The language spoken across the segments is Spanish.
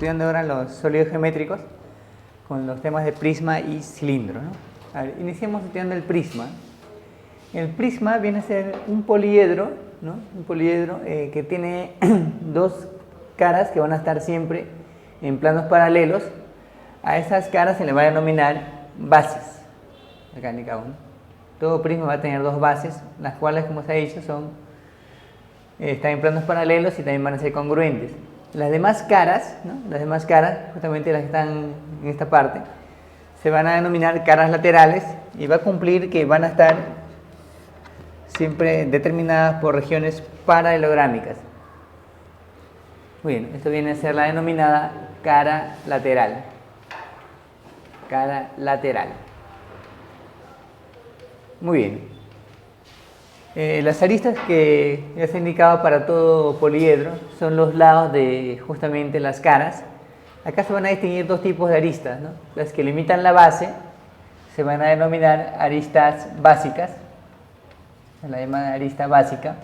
estudiando ahora los sólidos geométricos con los temas de prisma y cilindro, ¿no? A ver, iniciemos estudiando el prisma. El prisma viene a ser un poliedro, ¿no? Un poliedro que tiene dos caras que van a estar siempre en planos paralelos. A esas caras se le va a denominar bases mecánica 1. Todo prisma va a tener dos bases, las cuales, como se ha dicho, están en planos paralelos y también van a ser congruentes. Las demás caras, ¿no? Las demás caras, justamente las que están en esta parte, se van a denominar caras laterales y va a cumplir que van a estar siempre determinadas por regiones paralelográmicas. Muy bien, esto viene a ser la denominada cara lateral. Cara lateral. Muy bien. Las aristas que ya se indicaba para todo poliedro son los lados de justamente las caras. Acá se van a distinguir dos tipos de aristas, ¿no? Las que limitan la base se van a denominar aristas básicas, la llamada arista básica.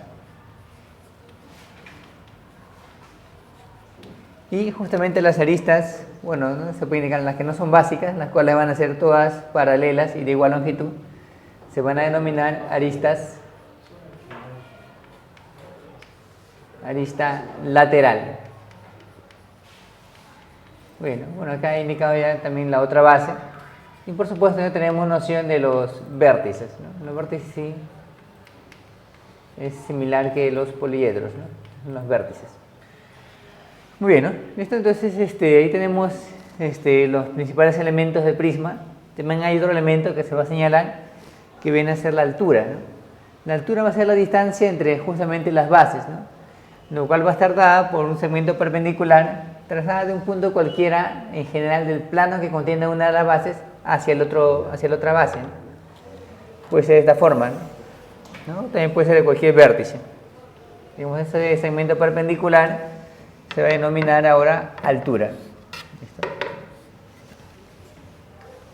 Y justamente las aristas, bueno, ¿no? Se puede indicar las que no son básicas, las cuales van a ser todas paralelas y de igual longitud, se van a denominar arista lateral. Bueno, acá he indicado ya también la otra base. Y por supuesto ya tenemos noción de los vértices, ¿no? Los vértices sí es similar que los poliedros, ¿no? Los vértices. Muy bien, ¿no? Listo, entonces ahí tenemos los principales elementos del prisma. También hay otro elemento que se va a señalar que viene a ser la altura, ¿no? La altura va a ser la distancia entre justamente las bases, ¿no? Lo cual va a estar dada por un segmento perpendicular trazada de un punto cualquiera en general del plano que contiene una de las bases hacia la otra base, ¿no? Puede ser de esta forma, ¿no? También puede ser de cualquier vértice. Digamos, ese segmento perpendicular se va a denominar ahora altura. ¿Listo?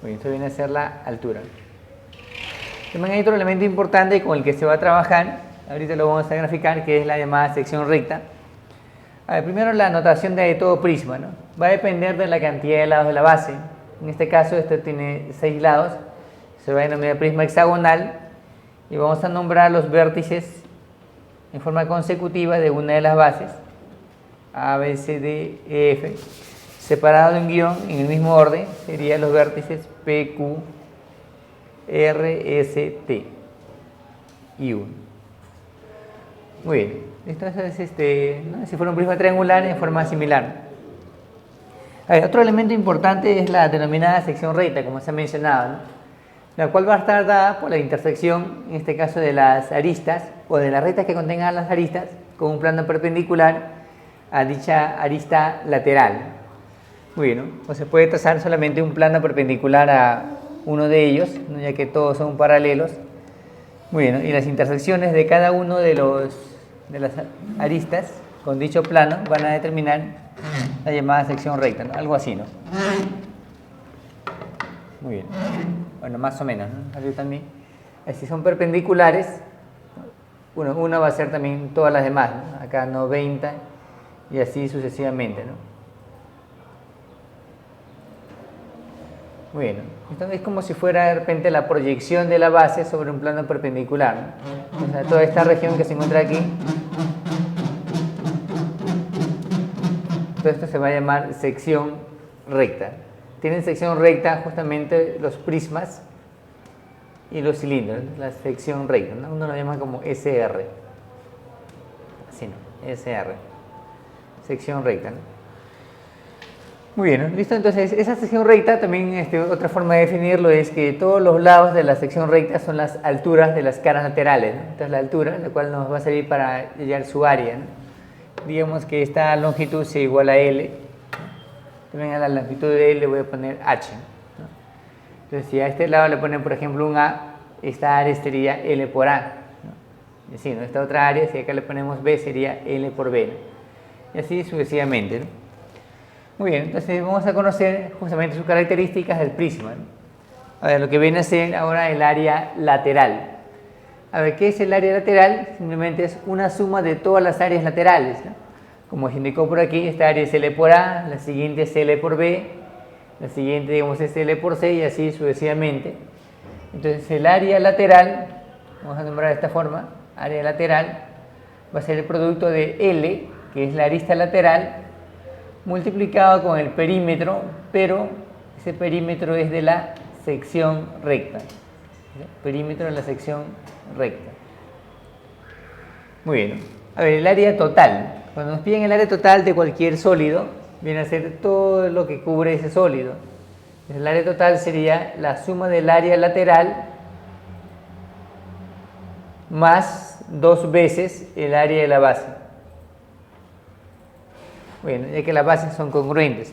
Bien, esto viene a ser la altura. También hay otro elemento importante con el que se va a trabajar, ahorita lo vamos a graficar, que es la llamada sección recta. A ver, primero la notación de todo prisma, ¿no? Va a depender de la cantidad de lados de la base. En este caso, esto tiene 6 lados, se va a denominar prisma hexagonal y vamos a nombrar los vértices en forma consecutiva de una de las bases, A, B, C, D, E, F, separado de un guión en el mismo orden, serían los vértices P, Q, R, S, T y 1. Muy bien, entonces ¿no? Si fuera un prisma triangular en forma similar. A ver, otro elemento importante es la denominada sección recta, como se ha mencionado, ¿no? La cual va a estar dada por la intersección, en este caso de las aristas, o de las rectas que contengan las aristas, con un plano perpendicular a dicha arista lateral. Muy bien, ¿no? O se puede trazar solamente un plano perpendicular a uno de ellos, ¿no? Ya que todos son paralelos. Muy bien, ¿no? Y las intersecciones de cada uno de las aristas con dicho plano van a determinar la llamada sección recta, ¿no? Algo así, ¿no? Muy bien. Bueno, más o menos, ¿no? Así también. Si son perpendiculares, una va a ser también todas las demás, ¿no? Acá 90 y así sucesivamente, ¿no? Muy bien, ¿no? Entonces es como si fuera de repente la proyección de la base sobre un plano perpendicular, ¿no? O sea, toda esta región que se encuentra aquí, todo esto se va a llamar sección recta. Tienen sección recta justamente los prismas y los cilindros, la sección recta, ¿no? Uno lo llama como SR. Así, ¿no? SR. Sección recta, ¿no? Muy bien, ¿no? Listo, entonces esa sección recta también, otra forma de definirlo es que todos los lados de la sección recta son las alturas de las caras laterales, ¿no? Entonces la altura, la cual nos va a servir para hallar su área, ¿no? Digamos que esta longitud sea igual a L, también a la longitud de L le voy a poner H, ¿no? Entonces si a este lado le ponen por ejemplo un A, esta área sería L por A, ¿no? Y así, ¿no? Esta otra área, si acá le ponemos B, sería L por B, ¿no? Y así sucesivamente, ¿no? Muy bien, entonces vamos a conocer justamente sus características del prisma, ¿no? A ver, lo que viene a ser ahora el área lateral. A ver, ¿qué es el área lateral? Simplemente es una suma de todas las áreas laterales, ¿no? como se indicó por aquí, esta área es L por A, la siguiente es L por B, la siguiente digamos es L por C y así sucesivamente. Entonces el área lateral, vamos a nombrar de esta forma, área lateral, va a ser el producto de L, que es la arista lateral, multiplicado con el perímetro, pero ese perímetro es de la sección recta. Perímetro de la sección recta. Muy bien. A ver, el área total. Cuando nos piden el área total de cualquier sólido, viene a ser todo lo que cubre ese sólido. El área total sería la suma del área lateral más 2 veces el área de la base. Bueno, ya que las bases son congruentes.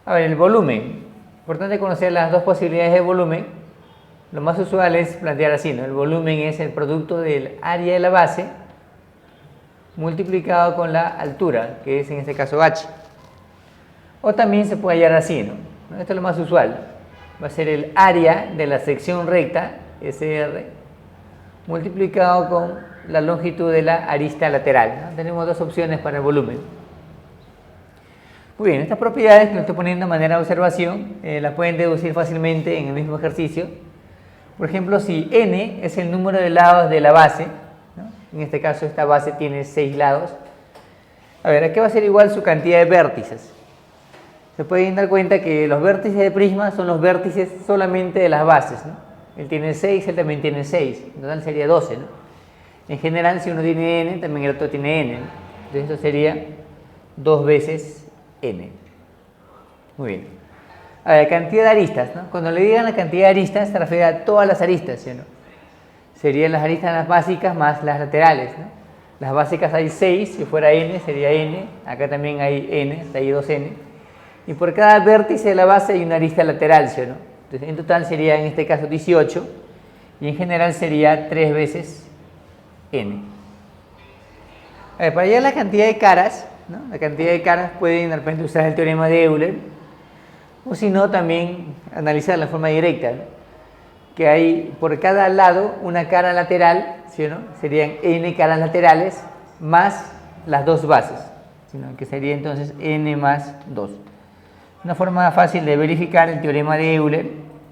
A ver, el volumen. Importante conocer las dos posibilidades de volumen. Lo más usual es plantear así, ¿no? El volumen es el producto del área de la base multiplicado con la altura, que es en este caso h. O también se puede hallar así, ¿no? Esto es lo más usual. Va a ser el área de la sección recta, SR, multiplicado con la longitud de la arista lateral, ¿no? Tenemos dos opciones para el volumen. Muy bien, estas propiedades que lo estoy poniendo de manera de observación, las pueden deducir fácilmente en el mismo ejercicio. Por ejemplo, si n es el número de lados de la base, ¿no? En este caso esta base tiene 6 lados. A ver, ¿a qué va a ser igual su cantidad de vértices? Se pueden dar cuenta que los vértices de prisma son los vértices solamente de las bases, ¿no? Él tiene 6, él también tiene 6, en total sería 12, ¿no? En general, si uno tiene n, también el otro tiene n, ¿no? Entonces esto sería 2 veces n. Muy bien. A ver, cantidad de aristas, ¿no? Cuando le digan la cantidad de aristas, se refiere a todas las aristas, ¿sí o no? Serían las aristas las básicas más las laterales, ¿no? Las básicas hay 6, si fuera n sería n, acá también hay n, hay 2n. Y por cada vértice de la base hay una arista lateral, ¿sí o no? Entonces en total sería en este caso 18 y en general sería 3 veces n. A ver, para hallar la cantidad de caras, ¿no? La cantidad de caras pueden de repente usar el teorema de Euler, o si no también analizar la forma directa, ¿no? Que hay por cada lado una cara lateral, ¿sí o no? Serían n caras laterales más las dos bases, sino que sería entonces n más 2. Una forma fácil de verificar el teorema de Euler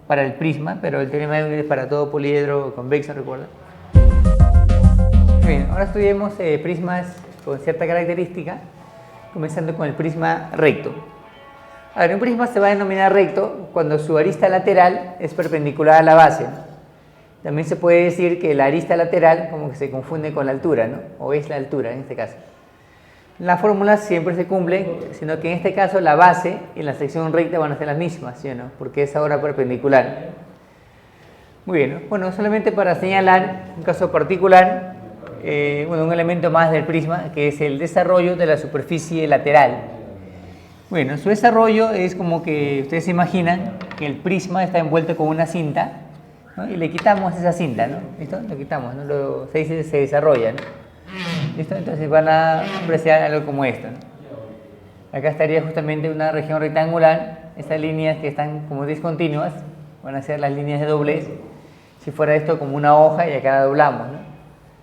para el prisma, pero el teorema de Euler es para todo poliedro convexo, ¿recuerda? Bien, ahora estudiemos prismas con cierta característica, comenzando con el prisma recto. A ver, un prisma se va a denominar recto cuando su arista lateral es perpendicular a la base, ¿no? También se puede decir que la arista lateral como que se confunde con la altura, ¿no? O es la altura en este caso. Las fórmulas siempre se cumplen, sino que en este caso la base y la sección recta van a ser las mismas, ¿sí o no? Porque es ahora perpendicular. Muy bien, bueno, solamente para señalar un caso particular, bueno, un elemento más del prisma, que es el desarrollo de la superficie lateral. Bueno, su desarrollo es como que ustedes se imaginan que el prisma está envuelto con una cinta, ¿no? Y le quitamos esa cinta, ¿no? ¿Listo? Lo quitamos, ¿no? Se dice se desarrolla, ¿no? ¿Listo? Entonces van a apreciar algo como esto, ¿no? Acá estaría justamente una región rectangular, estas líneas que están como discontinuas van a ser las líneas de doblez. Si fuera esto como una hoja y acá la doblamos,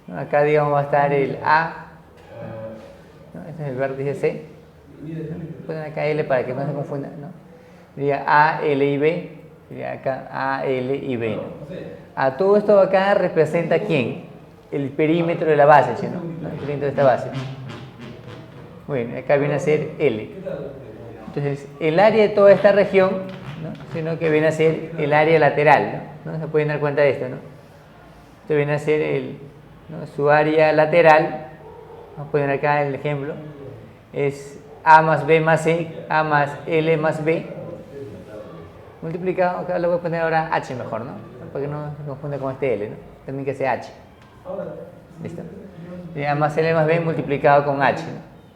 ¿no? Acá digamos va a estar el A, ¿no? Este es el vértice C. Ponen acá L para que no se confunda, ¿no? Sería A, L y B, sería acá A, L y B, ¿no? A todo esto acá representa ¿quién? El perímetro de la base, ¿sí, no? El perímetro de esta base. Bueno, acá viene a ser L. Entonces, el área de toda esta región, ¿no? Sino que viene a ser el área lateral, ¿no? Se pueden dar cuenta de esto, ¿no? Esto viene a ser ¿no? Su área lateral. Vamos a poner acá el ejemplo. Es A más B más C, A más L más B, multiplicado, acá lo voy a poner ahora H mejor, ¿no? Para que no se confunda con este L, ¿no? También que sea H. ¿Listo? Y A más L más B multiplicado con H,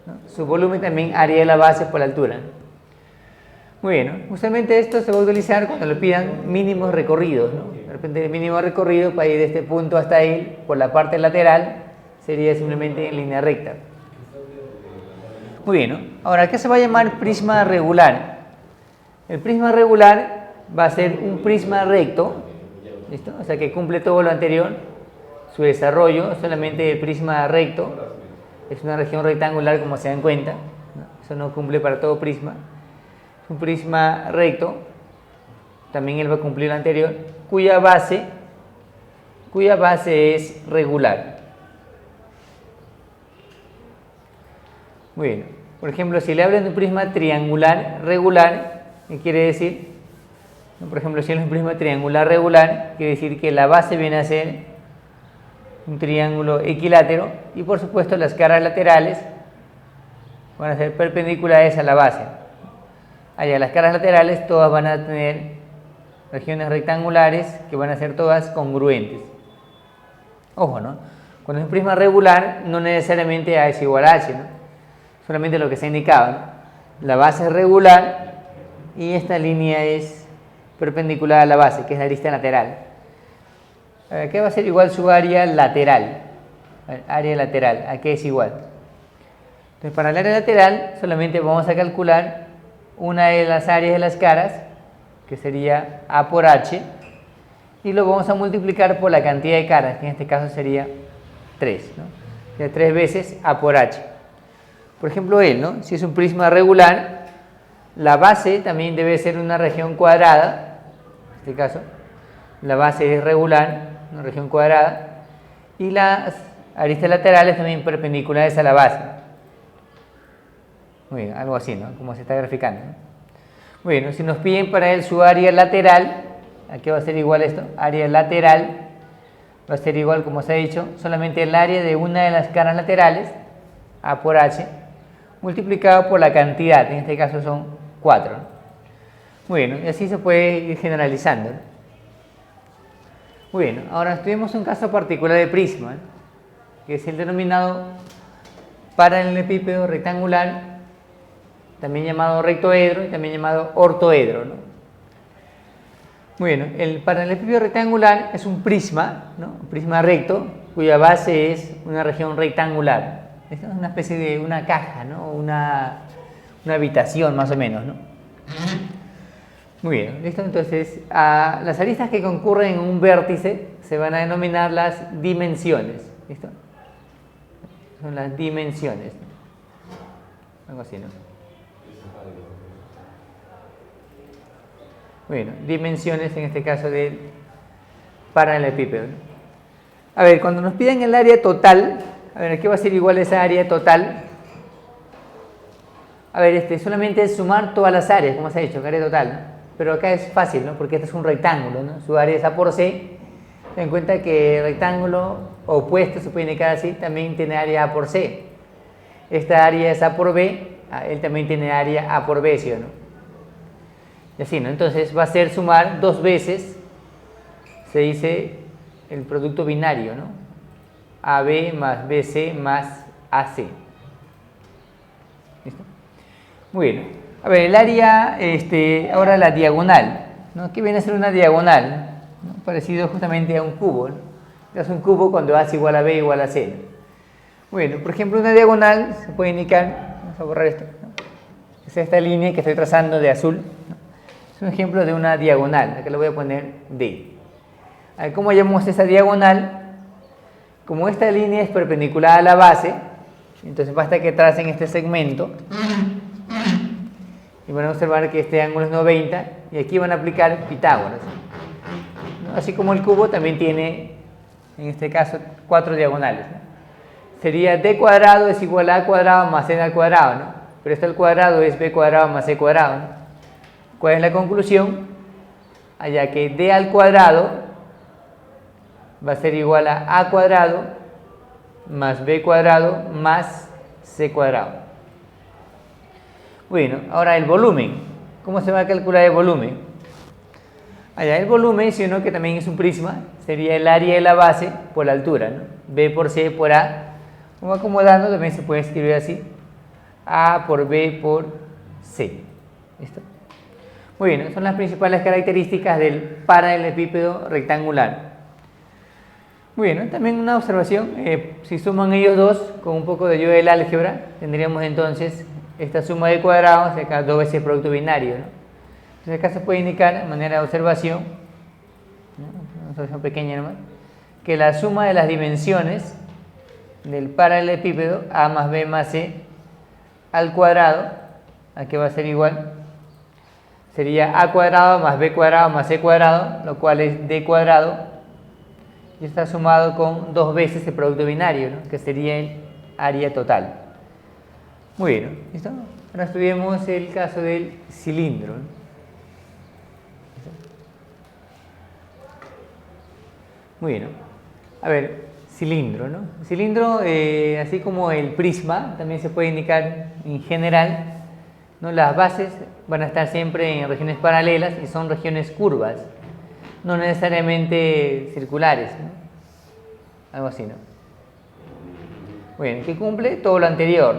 ¿no? Su volumen también área de la base por la altura. Muy bien, ¿no? Usualmente esto se va a utilizar cuando le pidan mínimos recorridos, ¿no? De repente el mínimo recorrido para ir de este punto hasta ahí por la parte lateral sería simplemente en línea recta. Muy bien, ¿no? Ahora, ¿qué se va a llamar prisma regular? El prisma regular va a ser un prisma recto, ¿listo? O sea que cumple todo lo anterior, su desarrollo solamente el prisma recto, es una región rectangular, como se dan cuenta, ¿no? Eso no cumple para todo prisma. Es un prisma recto, también él va a cumplir lo anterior, cuya base es regular. Muy bien. Por ejemplo, si le hablan de un prisma triangular regular, ¿qué quiere decir? Por ejemplo, si es un prisma triangular regular, quiere decir que la base viene a ser un triángulo equilátero y por supuesto las caras laterales van a ser perpendiculares a la base. Allá las caras laterales todas van a tener regiones rectangulares que van a ser todas congruentes. Ojo, ¿no? Cuando es un prisma regular, no necesariamente A es igual a H, ¿no? Solamente lo que se indicaba, ¿no? La base es regular y esta línea es perpendicular a la base, que es la arista lateral. ¿A qué va a ser igual su área lateral? Área lateral, ¿a qué es igual? Entonces, para el área lateral solamente vamos a calcular una de las áreas de las caras, que sería A por H, y lo vamos a multiplicar por la cantidad de caras, que en este caso sería 3, ¿no? De 3 veces A por H. Por ejemplo, ¿no? Si es un prisma regular, la base también debe ser una región cuadrada, en este caso, la base es regular, una región cuadrada, y las aristas laterales también perpendiculares a la base. Muy bien, algo así, ¿no? Como se está graficando, ¿no? Bueno, si nos piden para él su área lateral, ¿a qué va a ser igual esto? Área lateral va a ser igual, como se ha dicho, solamente el área de una de las caras laterales, A por H, multiplicado por la cantidad, en este caso son 4, ¿no? Muy bien, y así se puede ir generalizando, ¿no? Muy bien, ahora estudiemos un caso particular de prisma, ¿no? Que es el denominado paralelepípedo rectangular, también llamado rectoedro y también llamado ortoedro, ¿no? Muy bien, el paralelepípedo rectangular es un prisma, ¿no? Un prisma recto cuya base es una región rectangular. Esta es una especie de una caja, ¿no? Una habitación más o menos, ¿no? Muy bien, listo. Entonces, a las aristas que concurren en un vértice se van a denominar las dimensiones. ¿Listo? Son las dimensiones. Algo así, ¿no? Bueno, dimensiones en este caso del paralelepípedo, ¿no? A ver, cuando nos piden el área total, a ver, ¿qué va a ser igual a esa área total? A ver, solamente es sumar todas las áreas, como se ha dicho, área total, ¿no? Pero acá es fácil, ¿no? Porque este es un rectángulo, ¿no? Su área es A por C. Ten en cuenta que el rectángulo opuesto, se puede indicar así, también tiene área A por C. Esta área es A por B, él también tiene área A por B, ¿sí o no? Y así, ¿no? Entonces va a ser sumar 2 veces, se dice el producto binario, ¿no? AB más BC más AC. ¿Listo? Muy bien. A ver, el área, ahora la diagonal, ¿no? ¿Qué viene a ser una diagonal? ¿No? Parecido justamente a un cubo, ¿no? Es un cubo cuando A es igual a B igual a C, ¿no? Bueno, por ejemplo, una diagonal se puede indicar, vamos a borrar esto, ¿no? Es esta línea que estoy trazando de azul, ¿no? Es un ejemplo de una diagonal, acá le voy a poner D. A ver, ¿cómo llamamos esa diagonal? Como esta línea es perpendicular a la base, entonces basta que tracen este segmento y van a observar que este ángulo es 90 y aquí van a aplicar Pitágoras, ¿no? Así como el cubo también tiene, en este caso, 4 diagonales, ¿no? Sería D cuadrado es igual a A cuadrado más N al cuadrado, ¿no? Pero esto al cuadrado es B cuadrado más C cuadrado, ¿no? ¿Cuál es la conclusión? Allá que D al cuadrado va a ser igual a A cuadrado más B cuadrado más C cuadrado. Bueno, ahora el volumen. ¿Cómo se va a calcular el volumen? Allá el volumen, si uno que también es un prisma, sería el área de la base por la altura, ¿no? B por C por A. Como acomodando también se puede escribir así. A por B por C. ¿Listo? Muy bien, son las principales características del paralelepípedo rectangular. Muy bien, ¿no? También una observación, si suman ellos dos con un poco de ayuda del álgebra, tendríamos entonces esta suma de cuadrados, acá 2 veces el producto binario, ¿no? Entonces acá se puede indicar de manera de observación, ¿no? Una observación pequeña nomás, que la suma de las dimensiones del paralelepípedo A más B más C al cuadrado, ¿a qué va a ser igual? Sería A cuadrado más B cuadrado más C cuadrado, lo cual es D cuadrado, y está sumado con 2 veces el producto binario, ¿no? Que sería el área total. Muy bien, ¿no? ¿Listo? Ahora estudiemos el caso del cilindro, ¿no? Muy bien, ¿no? A ver, cilindro, ¿no? Cilindro, así como el prisma, también se puede indicar en general, ¿no? Las bases van a estar siempre en regiones paralelas y son regiones curvas, no necesariamente circulares, ¿no? Algo así, ¿no? Muy bien, que cumple todo lo anterior,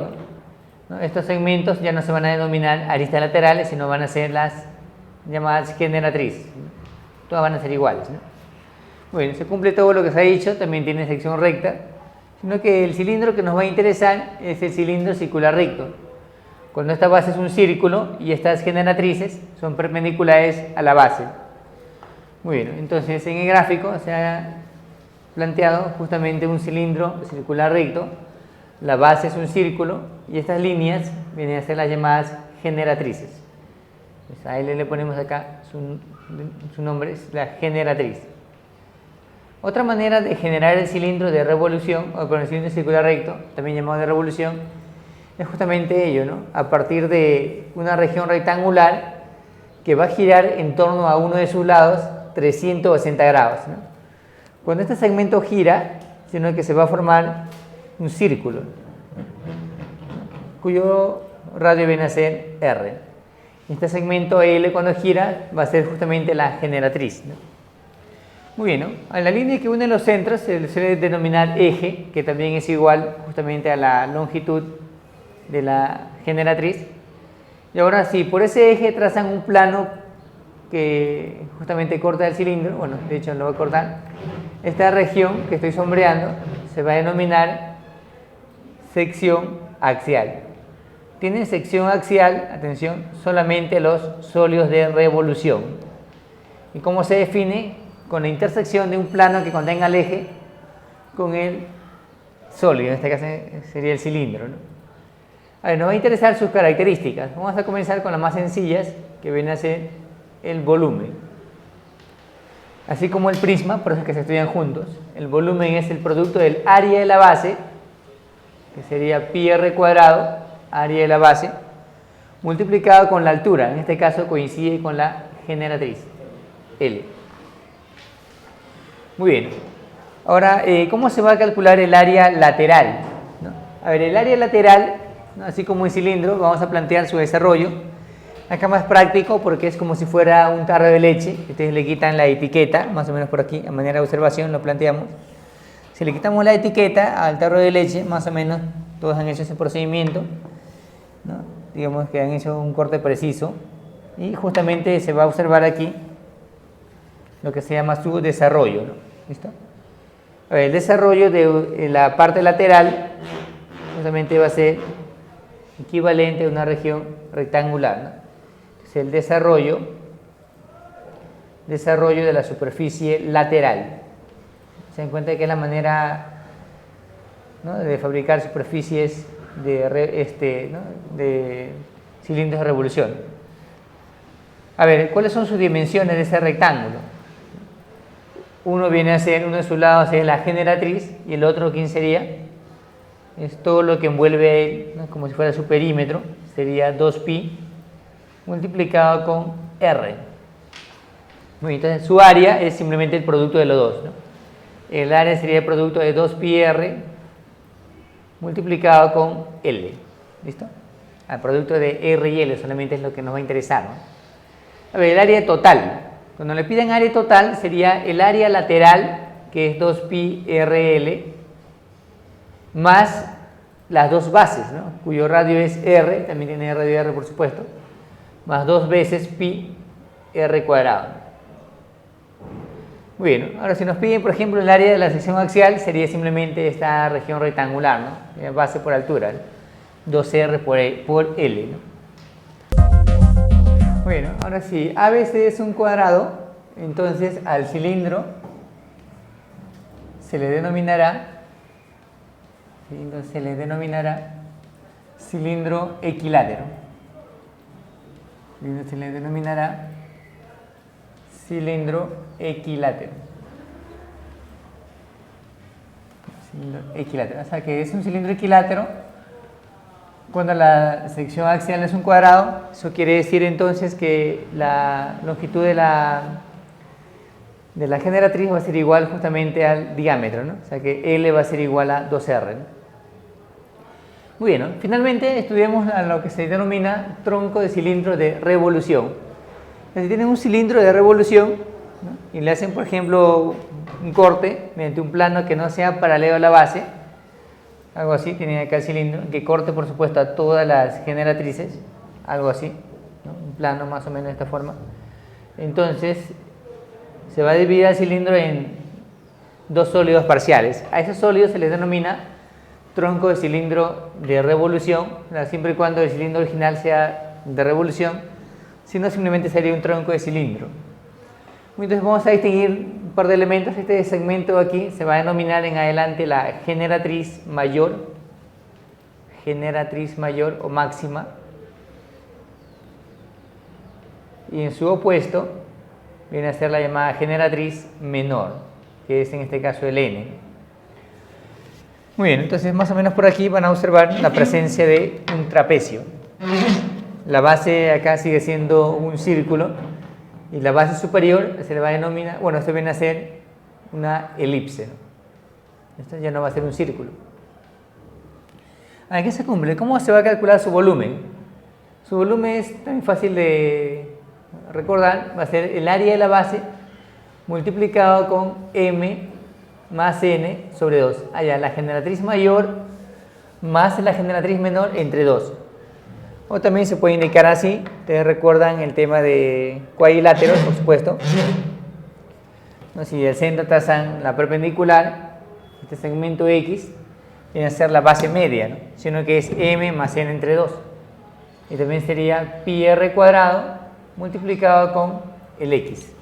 ¿no? Estos segmentos ya no se van a denominar aristas laterales, sino van a ser las llamadas generatrices, ¿no? Todas van a ser iguales, ¿no? Muy bien, se cumple todo lo que se ha dicho, también tiene sección recta, sino que el cilindro que nos va a interesar es el cilindro circular recto. Cuando esta base es un círculo y estas generatrices son perpendiculares a la base. Muy bien, entonces en el gráfico se ha planteado justamente un cilindro circular recto, la base es un círculo y estas líneas vienen a ser las llamadas generatrices. Pues a L le ponemos acá su nombre, es la generatriz. Otra manera de generar el cilindro de revolución, o con el cilindro circular recto, también llamado de revolución, es justamente ello, ¿no? A partir de una región rectangular que va a girar en torno a uno de sus lados 360 grados, ¿no? Cuando este segmento gira, sino que se va a formar un círculo, cuyo radio viene a ser R. Este segmento L, cuando gira, va a ser justamente la generatriz, ¿no? Muy bien, ¿no? A la línea que une los centros se le suele denominar eje, que también es igual justamente a la longitud de la generatriz. Y ahora si por ese eje trazan un plano que justamente corta el cilindro, bueno, de hecho lo voy a cortar, esta región que estoy sombreando se va a denominar sección axial. Tienen sección axial, atención, solamente los sólidos de revolución. ¿Y cómo se define? Con la intersección de un plano que contenga el eje con el sólido, en este caso sería el cilindro, ¿no? A ver, nos va a interesar sus características. Vamos a comenzar con las más sencillas, que viene a ser el volumen. Así como el prisma, por eso es que se estudian juntos. El volumen es el producto del área de la base, que sería pi r cuadrado, área de la base, multiplicado con la altura. En este caso coincide con la generatriz, L. Muy bien. Ahora, ¿cómo se va a calcular el área lateral? ¿No? A ver, el área lateral, ¿no? Así como el cilindro, vamos a plantear su desarrollo. Acá más práctico porque es como si fuera un tarro de leche. Ustedes le quitan la etiqueta, más o menos por aquí, a manera de observación lo planteamos. Si le quitamos la etiqueta al tarro de leche, más o menos todos han hecho ese procedimiento, ¿no? Digamos que han hecho un corte preciso y justamente se va a observar aquí lo que se llama su desarrollo, ¿no? ¿Listo? A ver, el desarrollo de la parte lateral justamente va a ser equivalente a una región rectangular, ¿no? Es el desarrollo de la superficie lateral. Se dan cuenta que es la manera, ¿no?, de fabricar superficies de cilindros de revolución. A ver, ¿cuáles son sus dimensiones de ese rectángulo? Uno viene a ser, uno de sus lados es la generatriz y el otro, ¿quién sería? Es todo lo que envuelve a él, ¿no?, como si fuera su perímetro, sería 2pi multiplicado con r. Muy bien, entonces su área es simplemente el producto de los dos, ¿no? El área sería el producto de 2pi r multiplicado con L. ¿Listo? El producto de R y L solamente es lo que nos va a interesar, ¿no? A ver, el área total. Cuando le piden área total sería el área lateral, que es 2pi RL, más las dos bases, ¿no?, cuyo radio es R, también tiene radio R por supuesto, más 2 veces pi R cuadrado. Muy bien, ahora si nos piden por ejemplo el área de la sección axial sería simplemente esta región rectangular, ¿no?, base por altura, ¿no?, 2R por L, ¿no? Bueno, ahora sí, ABC es un cuadrado, entonces al cilindro se le denominará ¿sí? Entonces se le denominará cilindro equilátero. Se le denominará cilindro equilátero. Cilindro equilátero. O sea que es un cilindro equilátero cuando la sección axial es un cuadrado. Eso quiere decir entonces que la longitud de la generatriz va a ser igual justamente al diámetro, ¿no? O sea que L va a ser igual a 2R, ¿no? Muy bien, ¿no? Finalmente estudiamos a lo que se denomina tronco de cilindro de revolución. Si tienen un cilindro de revolución, ¿no? Y le hacen, por ejemplo, un corte mediante un plano que no sea paralelo a la base, algo así, tienen acá el cilindro, que corte por supuesto a todas las generatrices, algo así, ¿no? Un plano más o menos de esta forma. Entonces se va a dividir el cilindro en dos sólidos parciales. A esos sólidos se les denomina tronco de cilindro de revolución, siempre y cuando el cilindro original sea de revolución, si no simplemente sería un tronco de cilindro. Entonces vamos a distinguir un par de elementos. Este segmento aquí se va a denominar en adelante la generatriz mayor o máxima, y en su opuesto viene a ser la llamada generatriz menor, que es en este caso el N. Muy bien, entonces más o menos por aquí van a observar la presencia de un trapecio. La base acá sigue siendo un círculo y la base superior se le va a denominar, bueno, esto viene a ser una elipse, ¿no? Esto ya no va a ser un círculo. ¿A qué se cumple? ¿Cómo se va a calcular su volumen? Su volumen es tan fácil de recordar, va a ser el área de la base multiplicado con M más N sobre 2. Allá, la generatriz mayor más la generatriz menor entre 2. O también se puede indicar así. Ustedes recuerdan el tema de cuadriláteros, por supuesto, ¿no? Si el centro trazan la perpendicular, este segmento X viene a ser la base media, ¿no? Sino que es M más N entre 2. Y también sería pi r cuadrado multiplicado con el X.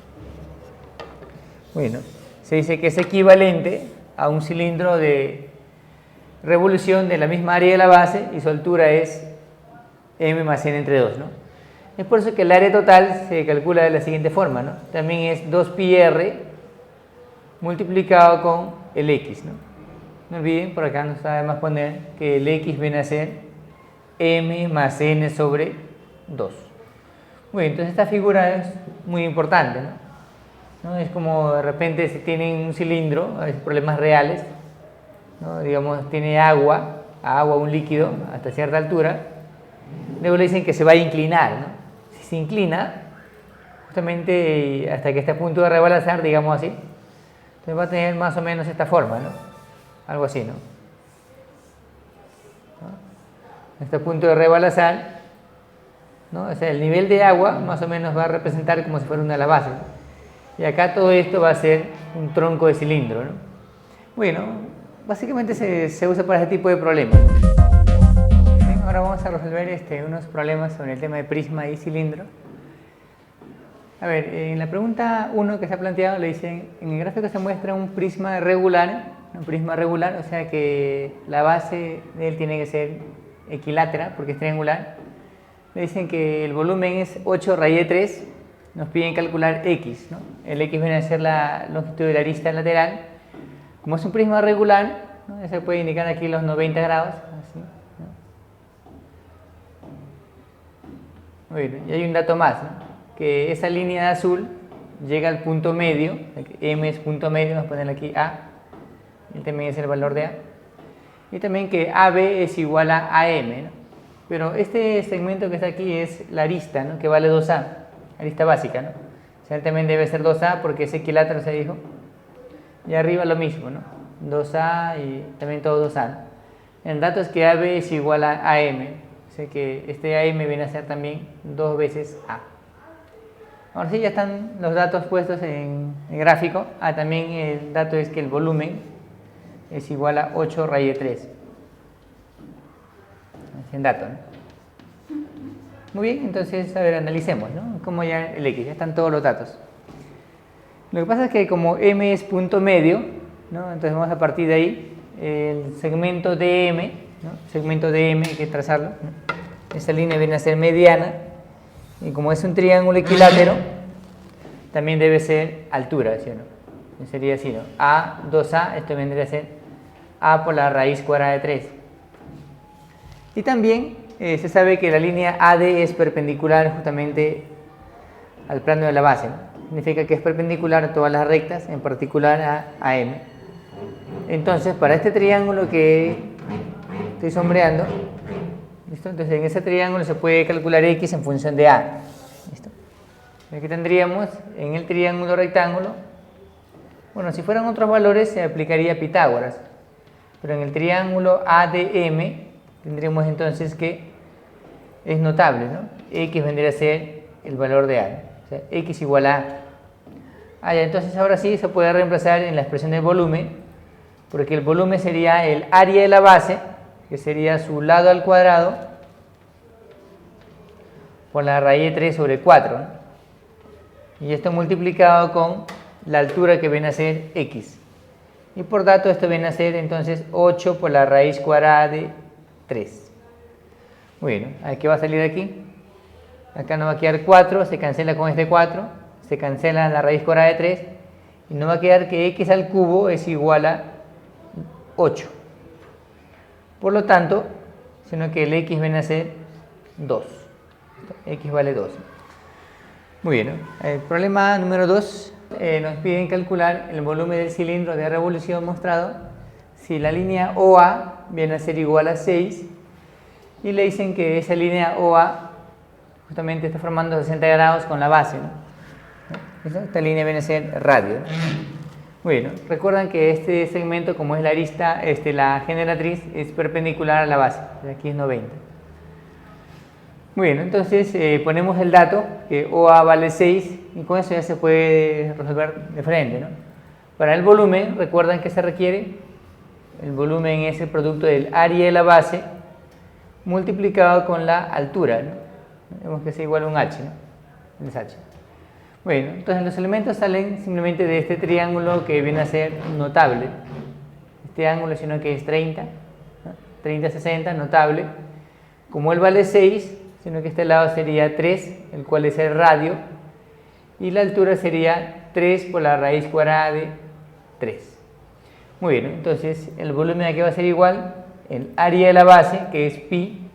Bueno, se dice que es equivalente a un cilindro de revolución de la misma área de la base y su altura es M más N entre 2, ¿no? Es por eso que el área total se calcula de la siguiente forma, ¿no? También es 2πr multiplicado con el X, ¿no? No olviden, por acá nos está de más poner que el X viene a ser M más N sobre 2. Muy bien, entonces esta figura es muy importante, ¿no? Es como de repente si tienen un cilindro, hay problemas reales, ¿no? Digamos, tiene agua, un líquido hasta cierta altura, luego le dicen que se va a inclinar, ¿no? Si se inclina, justamente hasta que esté a punto de rebalsar, digamos así, entonces va a tener más o menos esta forma, ¿no? Algo así, ¿no? Está a punto de rebalsar, ¿no? O sea, el nivel de agua más o menos va a representar como si fuera una de las bases. Y acá todo esto va a ser un tronco de cilindro, ¿no? Bueno, básicamente se usa para este tipo de problemas. Bien, ahora vamos a resolver unos problemas sobre el tema de prisma y cilindro. A ver, en la pregunta 1 que se ha planteado le dicen, en el gráfico se muestra un prisma regular, o sea que la base de él tiene que ser equilátera porque es triangular. Le dicen que el volumen es 8 raíz de 3. Nos piden calcular X, ¿no? El X viene a ser la longitud de la arista lateral. Como es un prisma regular, ¿no? Se puede indicar aquí los 90 grados. Así, ¿no? Muy bien, y hay un dato más, ¿no? Que esa línea de azul llega al punto medio, M es punto medio, vamos a ponerle aquí A, y también es el valor de A. Y también que AB es igual a AM, ¿no? Pero este segmento que está aquí es la arista, ¿no? Que vale 2A. Arista básica, ¿no? O sea, también debe ser 2A porque es equilátero, se dijo. Y arriba lo mismo, ¿no? 2A y también todo 2A, ¿no? El dato es que AB es igual a AM. O sea que este AM viene a ser también 2 veces A. Ahora sí, ya están los datos puestos en el gráfico. También el dato es que el volumen es igual a 8 raíz de 3. Es el dato, ¿no? Muy bien, entonces, a ver, analicemos, ¿no? Como ya el X, ya están todos los datos. Lo que pasa es que como M es punto medio, ¿no? Entonces vamos a partir de ahí, el segmento DM, ¿no? Segmento DM hay que trazarlo, ¿no? Esa línea viene a ser mediana y como es un triángulo equilátero, también debe ser altura, ¿sí o no? Sería así, ¿no? A, 2A, esto vendría a ser A por la raíz cuadrada de 3. Y también se sabe que la línea AD es perpendicular justamente al plano de la base, ¿no? Significa que es perpendicular a todas las rectas, en particular a M. Entonces, para este triángulo que estoy sombreando, ¿listo? Entonces, en ese triángulo se puede calcular X en función de A. ¿Listo? Aquí tendríamos en el triángulo rectángulo, bueno, si fueran otros valores se aplicaría Pitágoras, pero en el triángulo ADM tendríamos entonces que es notable, ¿no? X vendría a ser el valor de A, ¿no? O sea, X igual a A. Ya, entonces ahora sí se puede reemplazar en la expresión del volumen, porque el volumen sería el área de la base, que sería su lado al cuadrado, por la raíz de 3 sobre 4, ¿no? Y esto multiplicado con la altura que viene a ser X. Y por tanto esto viene a ser entonces 8 por la raíz cuadrada de 3. Muy bien, ¿no? ¿Qué va a salir de aquí? Acá nos va a quedar 4, se cancela con este 4, se cancela la raíz cuadrada de 3, y nos va a quedar que X al cubo es igual a 8. Por lo tanto, sino que el X viene a ser 2. X vale 2. Muy bien, ¿no? El problema número 2, nos piden calcular el volumen del cilindro de revolución mostrado si la línea OA viene a ser igual a 6 y le dicen que esa línea OA justamente está formando 60 grados con la base, ¿no? Esta línea viene a ser radio, ¿no? Muy bien, ¿no? Recuerdan que este segmento, como es la arista, la generatriz es perpendicular a la base, aquí es 90. Muy bien, entonces ponemos el dato que OA vale 6 y con eso ya se puede resolver de frente, ¿no? Para el volumen, recuerdan que se requiere, el volumen es el producto del área de la base multiplicado con la altura, ¿no? Vemos que es igual a un H, ¿no? Es H. Bueno, entonces los elementos salen simplemente de este triángulo que viene a ser notable. Este ángulo, sino que es 30, ¿no? 30, 60, notable. Como él vale 6, sino que este lado sería 3, el cual es el radio, y la altura sería 3 por la raíz cuadrada de 3. Muy bien, entonces el volumen aquí va a ser igual, el área de la base, que es pi,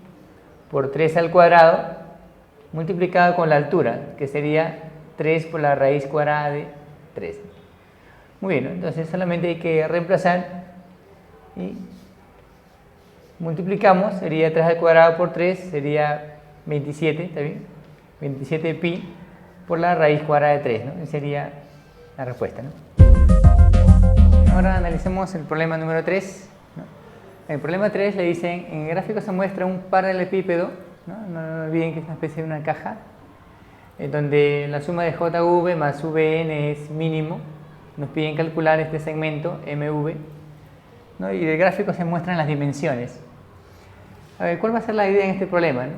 por 3 al cuadrado, multiplicado con la altura, que sería 3 por la raíz cuadrada de 3. Muy bien, ¿no? Entonces solamente hay que reemplazar y multiplicamos, sería 3 al cuadrado por 3, sería 27, ¿está bien? 27 pi por la raíz cuadrada de 3, ¿no? Esa sería la respuesta, ¿no? Ahora analicemos el problema número 3, ¿no? En el problema 3 le dicen, en el gráfico se muestra un paralelepípedo, ¿no? No olviden que es una especie de una caja, donde la suma de JV más VN es mínimo. Nos piden calcular este segmento MV, ¿no? Y del gráfico se muestran las dimensiones. A ver, ¿cuál va a ser la idea en este problema, ¿no?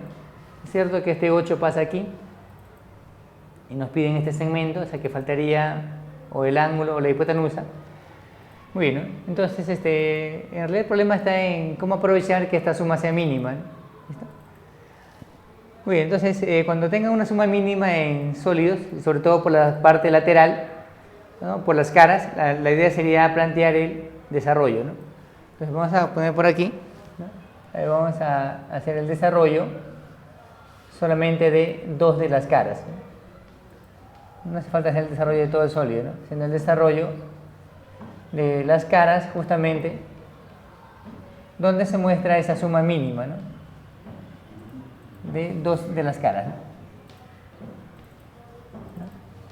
Es cierto que este 8 pasa aquí y nos piden este segmento, o sea que faltaría o el ángulo o la hipotenusa. Muy bien, ¿no? Entonces en realidad el problema está en cómo aprovechar que esta suma sea mínima, ¿no? ¿Listo? Muy bien, entonces cuando tengan una suma mínima en sólidos, sobre todo por la parte lateral, ¿no? Por las caras, la idea sería plantear el desarrollo, ¿no? Entonces vamos a poner por aquí, ¿no? Ahí vamos a hacer el desarrollo solamente de 2 de las caras, ¿no? No hace falta hacer el desarrollo de todo el sólido, ¿no? Sino el desarrollo de las caras justamente donde se muestra esa suma mínima, ¿no? De 2 de las caras, ¿no?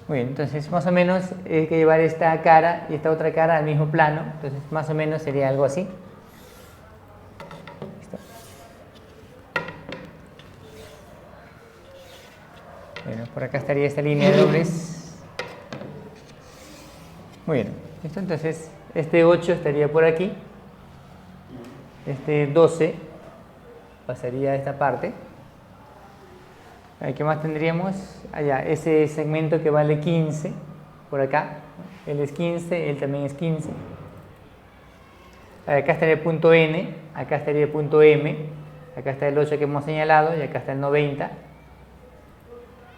Muy bien, entonces más o menos hay que llevar esta cara y esta otra cara al mismo plano, entonces más o menos sería algo así. ¿Listo? Bueno, por acá estaría esta línea de dobles. Muy bien, ¿listo? Entonces este 8 estaría por aquí, este 12 pasaría a esta parte. ¿Qué más tendríamos? Allá, ese segmento que vale 15, por acá. Él es 15, él también es 15. Acá estaría el punto N, acá estaría el punto M, acá está el 8 que hemos señalado y acá está el 90.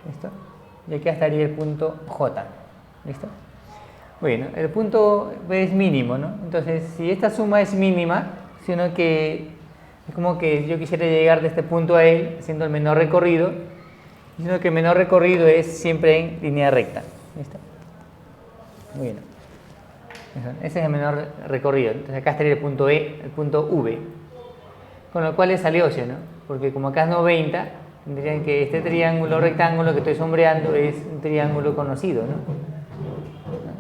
¿Listo? Y acá estaría el punto J. ¿Listo? Bueno, el punto es mínimo, ¿no? Entonces, si esta suma es mínima, sino que es como que yo quisiera llegar de este punto a él haciendo el menor recorrido, sino que el menor recorrido es siempre en línea recta. ¿Listo? Muy bien. Ese es el menor recorrido. Entonces acá estaría el punto E, el punto V. Con lo cual es aleóseo, ¿no? Porque como acá es 90, tendrían que este triángulo rectángulo que estoy sombreando es un triángulo conocido, ¿no?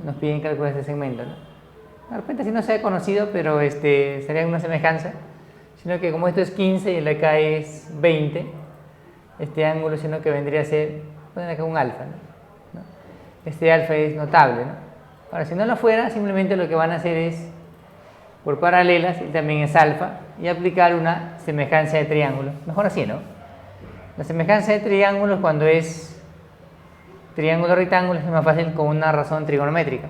Nos piden calcular este segmento, ¿no? De repente si no sea conocido, pero sería una semejanza, sino que como esto es 15 y el de acá es 20, este ángulo sino que vendría a ser, poner acá un alfa, ¿no? Este alfa es notable, ¿no? Ahora, si no lo fuera, simplemente lo que van a hacer es, por paralelas, y también es alfa, y aplicar una semejanza de triángulo. Mejor así, ¿no? La semejanza de triángulos cuando es triángulo rectángulo es más fácil con una razón trigonométrica.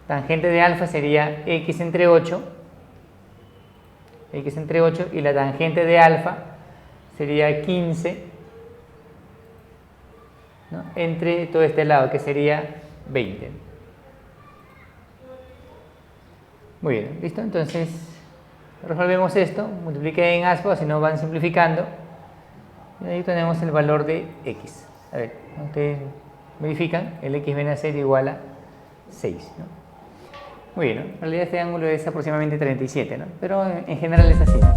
Tangente de alfa sería x entre 8, y la tangente de alfa sería 15, ¿no? Entre todo este lado, que sería 20. Muy bien, ¿listo? Entonces, resolvemos esto, multipliquen en aspa, si no van simplificando, y ahí tenemos el valor de x. A ver, ustedes verifican, el x viene a ser igual a 6, ¿no? Muy bien, ¿no? En realidad este ángulo es aproximadamente 37, ¿no? Pero en general es así, ¿no?